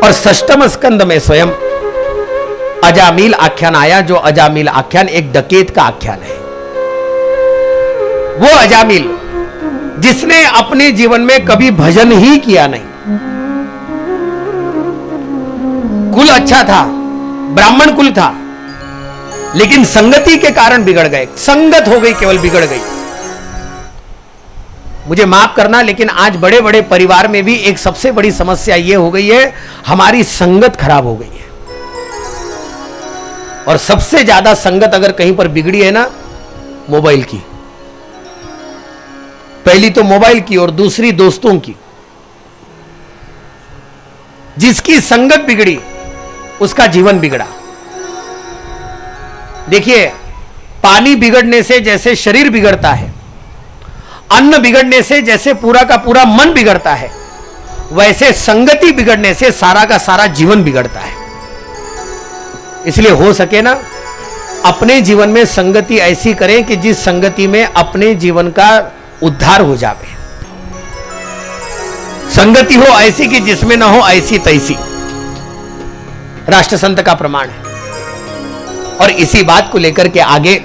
और षष्ठम स्कंद में स्वयं अजामिल आख्यान आया, जो अजामिल आख्यान एक डकैत का आख्यान है। वो अजामिल जिसने अपने जीवन में कभी भजन ही किया नहीं, कुल अच्छा था, ब्राह्मण कुल था, लेकिन संगति के कारण बिगड़ गए, संगत हो गई, केवल बिगड़ गई। मुझे माफ करना, लेकिन आज बड़े बड़े परिवार में भी एक सबसे बड़ी समस्या यह हो गई है, हमारी संगत खराब हो गई है। और सबसे ज्यादा संगत अगर कहीं पर बिगड़ी है ना, मोबाइल की। पहली तो मोबाइल की और दूसरी दोस्तों की। जिसकी संगत बिगड़ी उसका जीवन बिगड़ा। देखिए, पानी बिगड़ने से जैसे शरीर बिगड़ता है, अन्न बिगड़ने से जैसे पूरा का पूरा मन बिगड़ता है, वैसे संगति बिगड़ने से सारा का सारा जीवन बिगड़ता है। इसलिए हो सके ना, अपने जीवन में संगति ऐसी करें कि जिस संगति में अपने जीवन का उद्धार हो जावे। संगति हो ऐसी कि जिसमें ना हो ऐसी तैसी, राष्ट्रसंत का प्रमाण है। और इसी बात को लेकर के आगे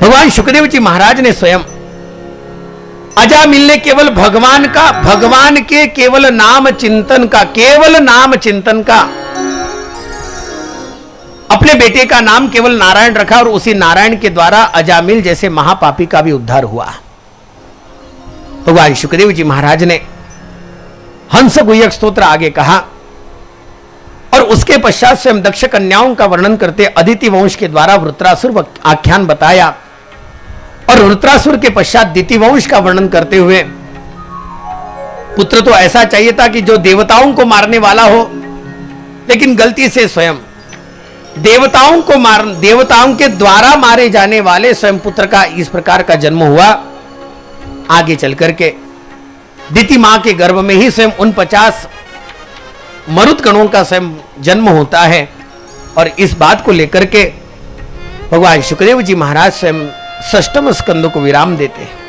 भगवान शुकदेव जी महाराज ने स्वयं अजामिल ने केवल भगवान के केवल नाम चिंतन का अपने बेटे का नाम केवल नारायण रखा, और उसी नारायण के द्वारा अजामिल जैसे महापापी का भी उद्धार हुआ। भगवान शुकदेव जी महाराज ने हंस गुह्यक स्तोत्र आगे कहा, और उसके पश्चात स्वयं दक्ष कन्याओं का वर्णन करते अदिति वंश के द्वारा वृत्रासुर आख्यान बताया, और वृत्रासुर के पश्चात दिति वंश का वर्णन करते हुए पुत्र तो ऐसा चाहिए था कि जो देवताओं को मारने वाला हो, लेकिन गलती से स्वयं देवताओं के द्वारा मारे जाने वाले स्वयं पुत्र का इस प्रकार का जन्म हुआ। आगे चल करके दिति मां के गर्भ में ही स्वयं उन 50 मरुदगणों का स्वयं जन्म होता है। और इस बात को लेकर के भगवान शुकदेव जी महाराज स्वयं षष्ठम स्कंद को विराम देते हैं।